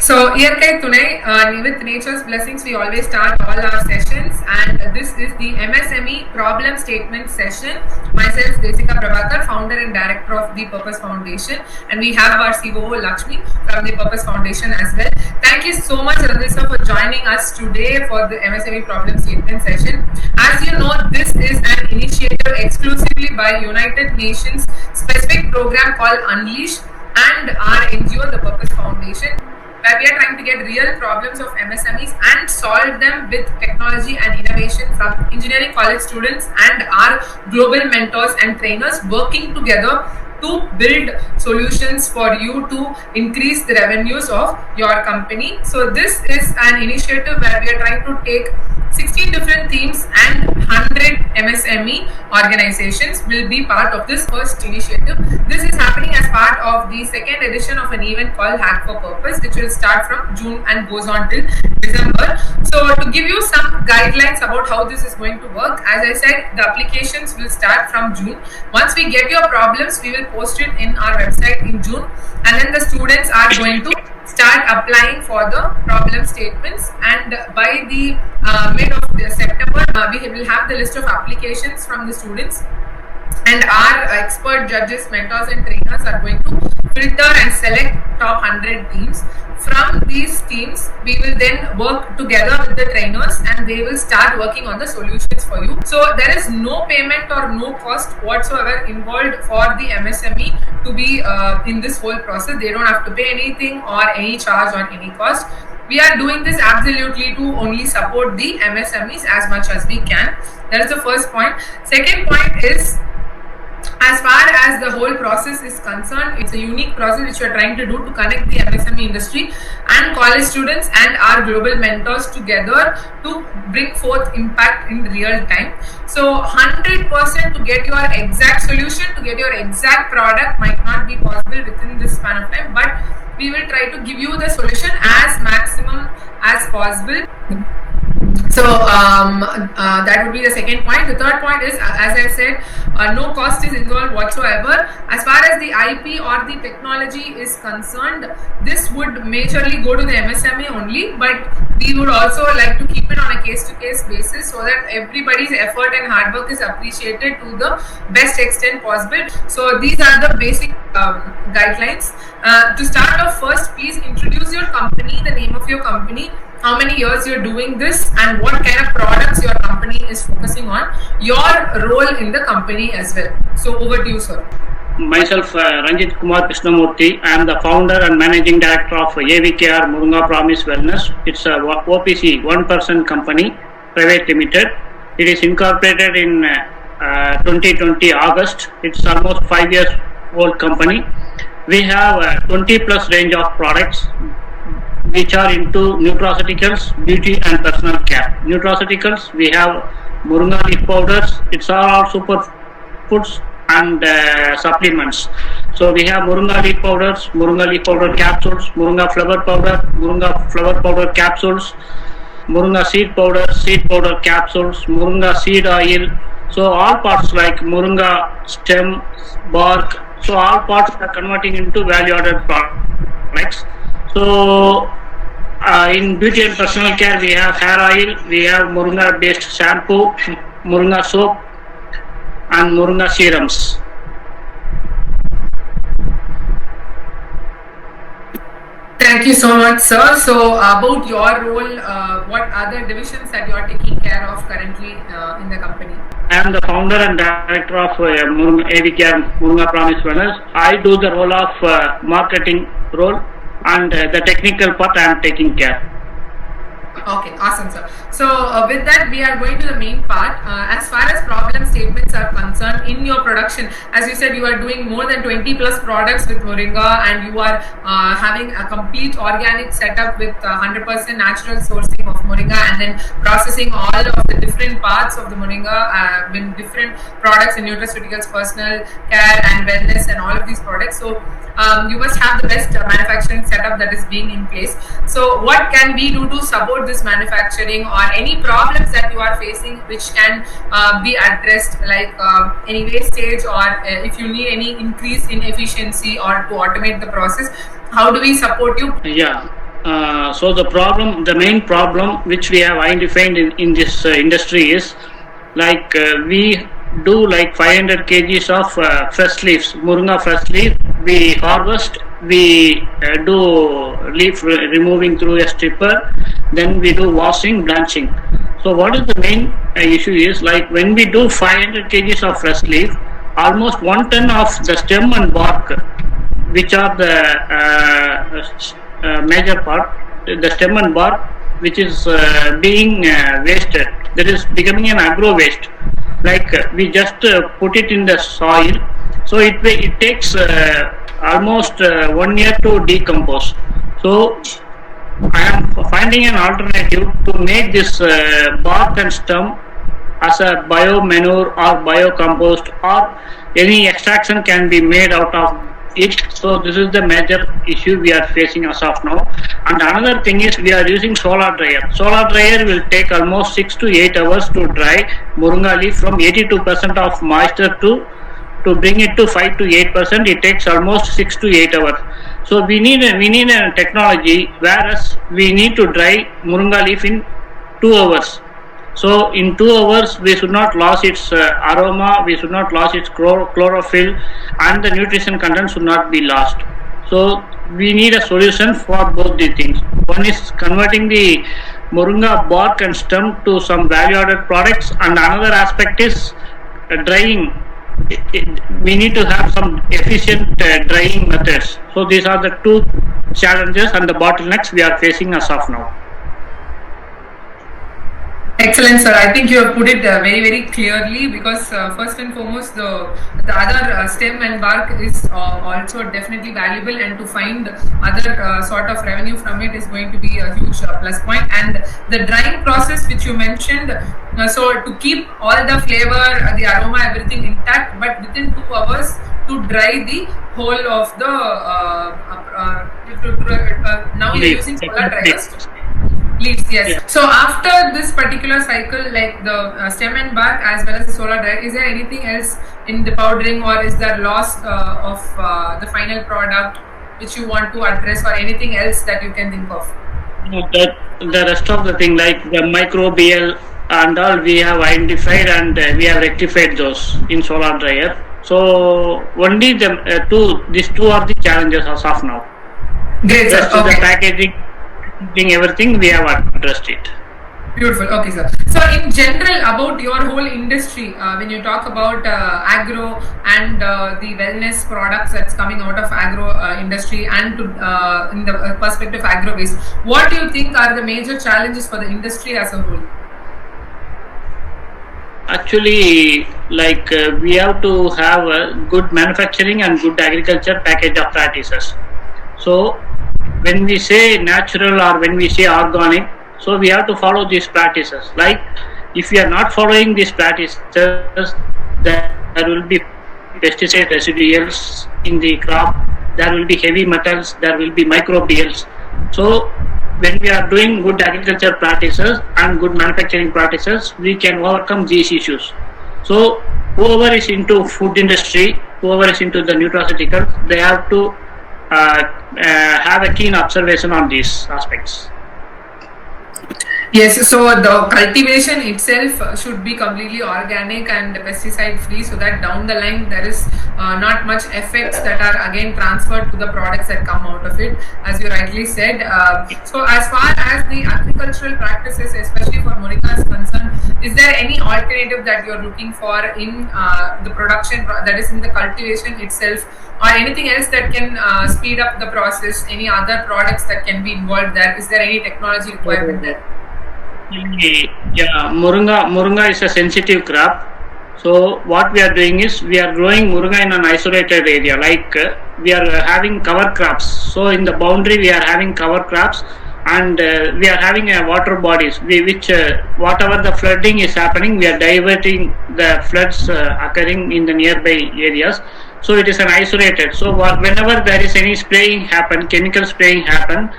So, Iyarkai Tunai, with nature's blessings, we always start all our sessions, and this is the MSME problem statement session. Myself, Desika Prabhakar, founder and director of the Purpose Foundation, and we have our COO Lakshmi from the Purpose Foundation as well. Thank you so much, Radhisa, for joining us today for the MSME problem statement session. As you know, this is an initiative exclusively by United Nations specific program called Unleash and our NGO, the Purpose Foundation, where we are trying to get real problems of MSMEs and solve them with technology and innovation from engineering college students and our global mentors and trainers working together to build solutions for you to increase the revenues of your company. So this is an initiative where we are trying to take 16 different themes and 100 MSME organizations will be part of this first initiative. This is happening as part of the second edition of an event called Hack for Purpose, which will start from June and goes on till December. So to give you some guidelines about how this is going to work, as I said, the applications will start from June. Once we get your problems, we will post it in our website in June, and then the students are going to start applying for the problem statements, and by the mid of September we will have the list of applications from the students, and our expert judges, mentors and trainers are going to filter and select top 100 teams. From these teams, we will then work together with the trainers and they will start working on the solutions for you. So there is no payment or no cost whatsoever involved for the MSME to be in this whole process. They don't have to pay anything or any charge or any cost. We are doing this absolutely to only support the MSMEs as much as we can. That is the first point. Second point is, as far as the whole process is concerned, it's a unique process which we are trying to do to connect the MSME industry and college students and our global mentors together to bring forth impact in real time. So 100% to get your exact solution, to get your exact product might not be possible within this span of time, but we will try to give you the solution as maximum as possible. So that would be the second point. The third point is, as I said, no cost is involved whatsoever. As far as the IP or the technology is concerned, this would majorly go to the MSME only, but we would also like to keep it on a case-to-case basis so that everybody's effort and hard work is appreciated to the best extent possible. So these are the basic guidelines. To start off, first, please introduce your company, the name of your company, how many years you're doing this, and what kind of products your company is focusing on, your role in the company as well. So over to you, sir. Myself, Ranjit Kumar Krishnamurthy. I am the founder and managing director of AVKR Murunga Promise Wellness. It's a OPC 1% company, private limited. It is incorporated in 2020 August. It's almost 5 years old company. We have 20 plus range of products which are into nutraceuticals, beauty and personal care. Nutraceuticals, we have Murunga leaf powders. It's all superfoods and supplements. So we have Murunga leaf powders, Murunga leaf powder capsules, Murunga flower powder capsules, Murunga seed powder capsules, Murunga seed oil. So all parts like Murunga stem, bark. So all parts are converting into value-added products. So in beauty and personal care, we have hair oil, we have Murunga based shampoo, Murunga soap and Murunga serums. Thank you so much, sir. So about your role, what other divisions that you are taking care of currently in the company? I am the founder and director of AVKR Murunga Promise Wellness. I do the role of marketing role, and the technical part I am taking care. Okay, awesome, sir. So with that, we are going to the main part. As far as problem statements are concerned, in your production, as you said, you are doing more than 20 plus products with Moringa, and you are having a complete organic setup with 100% natural sourcing of Moringa, and then processing all of the different parts of the Moringa with different products in nutraceuticals, personal care and wellness and all of these products. So you must have the best manufacturing setup that is being in place. So what can we do to support this manufacturing, or any problems that you are facing which can be addressed, like any wastage, or if you need any increase in efficiency or to automate the process, how do we support you? Yeah, So the main problem which we have identified in this industry is like we do like 500 kgs of fresh leaves, Moringa fresh leaf. We harvest, we do leaf removing through a stripper, then we do washing, blanching. So what is the main issue is like when we do 500 kgs of fresh leaf, almost 1 ton of the stem and bark, which are the major part, the stem and bark, which is being wasted. That is becoming an agro waste. Like we just put it in the soil, so it takes almost 1 year to decompose. So I am finding an alternative to make this bark and stem as a bio manure or bio compost, or any extraction can be made out of it. So this is the major issue we are facing as of now. And another thing is we are using solar dryer. Solar dryer will take almost 6 to 8 hours to dry Moringa leaf from 82% of moisture to bring it to 5 to 8%. It takes almost 6 to 8 hours. So we need a technology whereas we need to dry Moringa leaf in 2 hours. So in 2 hours we should not lose its aroma, we should not lose its chlorophyll, and the nutrition content should not be lost. So we need a solution for both the things. One is converting the Moringa bark and stem to some value added products, and another aspect is drying. We need to have some efficient drying methods. So these are the two challenges and the bottlenecks we are facing as of now. Excellent, sir. I think you have put it very, very clearly, because first and foremost, the other stem and bark is also definitely valuable, and to find other sort of revenue from it is going to be a huge plus point. And the drying process which you mentioned, so to keep all the flavor, the aroma, everything intact, but within 2 hours to dry the whole of the now you're using solar dryers. Leaves, yes. Yeah. So after this particular cycle, like the stem and bark as well as the solar dryer, is there anything else in the powdering, or is there loss of the final product which you want to address, or anything else that you can think of? The rest of the thing, like the microbial and all, we have identified and we have rectified those in solar dryer. So only these two are the challenges as of now. Great, sir. Okay. The packaging, everything we have addressed it. Beautiful. Okay, sir. So in general about your whole industry, when you talk about agro and the wellness products that's coming out of agro industry, and to, in the perspective of agro waste, what do you think are the major challenges for the industry as a whole? Actually, like we have to have a good manufacturing and good agriculture package of practices. So when we say natural or when we say organic, so we have to follow these practices. Like if we are not following these practices, there will be pesticide residuals in the crop, there will be heavy metals, there will be microbials. So when we are doing good agriculture practices and good manufacturing practices, we can overcome these issues. So whoever is into food industry, whoever is into the nutraceuticals, they have to have a keen observation on these aspects. Yes, so the cultivation itself should be completely organic and pesticide free, so that down the line there is not much effects that are again transferred to the products that come out of it, as you rightly said. So as far as the agricultural practices, especially for Moringa is concerned, is there any alternative that you are looking for in the production, that is in the cultivation itself, or anything else that can speed up the process, any other products that can be involved there? Is there any technology requirement there? Yeah, Moringa is a sensitive crop. So what we are doing is we are growing Moringa in an isolated area. Like we are having cover crops. So in the boundary we are having cover crops, and we are having water bodies which whatever the flooding is happening, we are diverting the floods occurring in the nearby areas. So it is an isolated. So whenever there is any spraying happen, chemical spraying happen,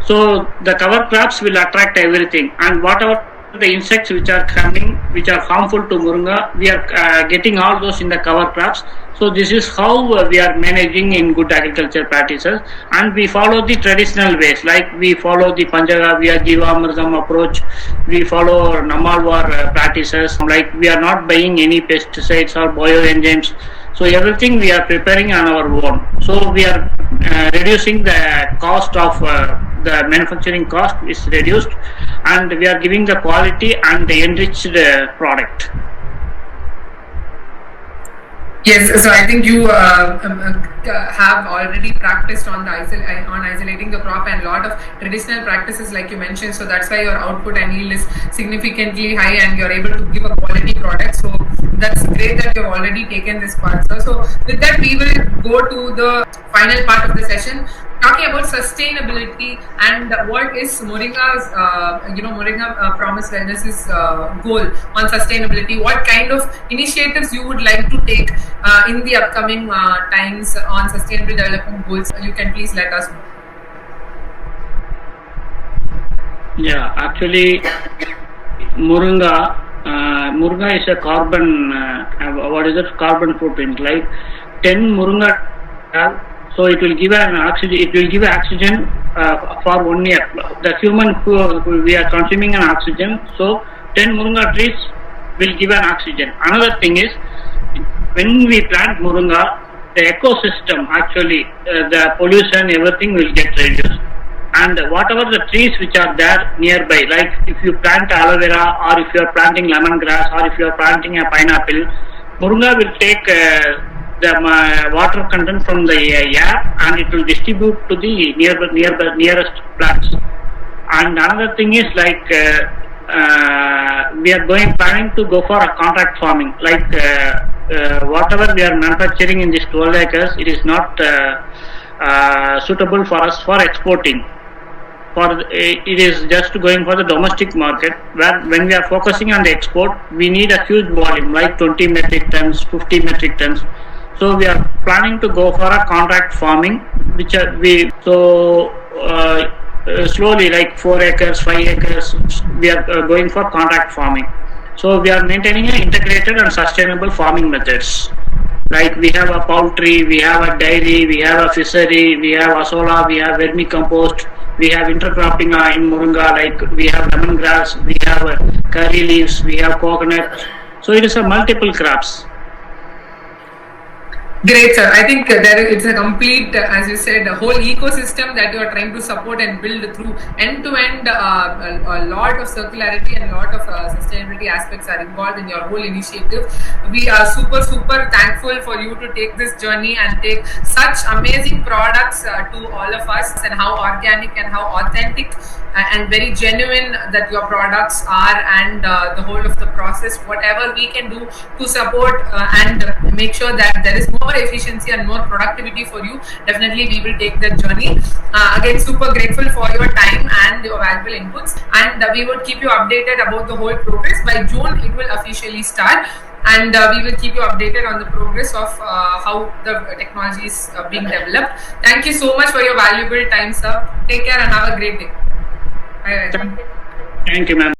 so the cover crops will attract everything, and whatever the insects which are coming, which are harmful to Moringa, we are getting all those in the cover crops. So this is how we are managing in good agriculture practices, and we follow the traditional ways, like we follow the Panchagavya Jivamritam approach, we follow Namalwar practices, like we are not buying any pesticides or bioenzymes. So everything we are preparing on our own. So we are reducing the cost of the manufacturing cost is reduced, and we are giving the quality and the enriched product. Yes, so I think you have already practiced on isolating the crop and a lot of traditional practices like you mentioned. So that's why your output and yield is significantly high, and you're able to give a quality product. So that's great that you've already taken this part, sir. So with that, we will go to the final part of the session, talking about sustainability and what is Moringa's, Moringa Promise Wellness's goal on sustainability. What kind of initiatives you would like to take in the upcoming times on sustainable development goals? You can please let us know. Yeah, actually, Moringa is a carbon. What is it? Carbon footprint. Like 10 Moringa. So it will give an oxygen. It will give oxygen for 1 year. The human who we are consuming an oxygen. So 10 Moringa trees will give an oxygen. Another thing is, when we plant Moringa, the ecosystem actually, the pollution, everything will get reduced. And whatever the trees which are there nearby, like if you plant aloe vera, or if you are planting lemongrass, or if you are planting a pineapple, Moringa will take the water content from the air, and it will distribute to the nearest plants. And another thing is, like we are planning to go for a contract farming. Like whatever we are manufacturing in this 12 acres, it is not suitable for us for exporting. It is just going for the domestic market, where when we are focusing on the export, we need a huge volume, like 20 metric tons, 50 metric tons. So we are planning to go for a contract farming, which slowly, like 4 acres, 5 acres, we are going for contract farming. So we are maintaining an integrated and sustainable farming methods. Like we have a poultry, we have a dairy, we have a fishery, we have asola, we have vermicompost, we have intercropping in Moringa, like we have lemongrass, we have curry leaves, we have coconut. So it is a multiple crops. Great, sir. I think it's a complete, as you said, a whole ecosystem that you are trying to support and build through end-to-end. A lot of circularity and a lot of sustainability aspects are involved in your whole initiative. We are super thankful for you to take this journey and take such amazing products to all of us, and how organic and how authentic and very genuine that your products are, and the whole of the process. Whatever we can do to support and make sure that there is more efficiency and more productivity for you, definitely we will take that journey. Again, super grateful for your time and your valuable inputs, and we would keep you updated about the whole progress. By June it will officially start, and we will keep you updated on the progress of how the technology is being developed. Thank you so much for your valuable time, sir. Take care and have a great day. Thank you, ma'am.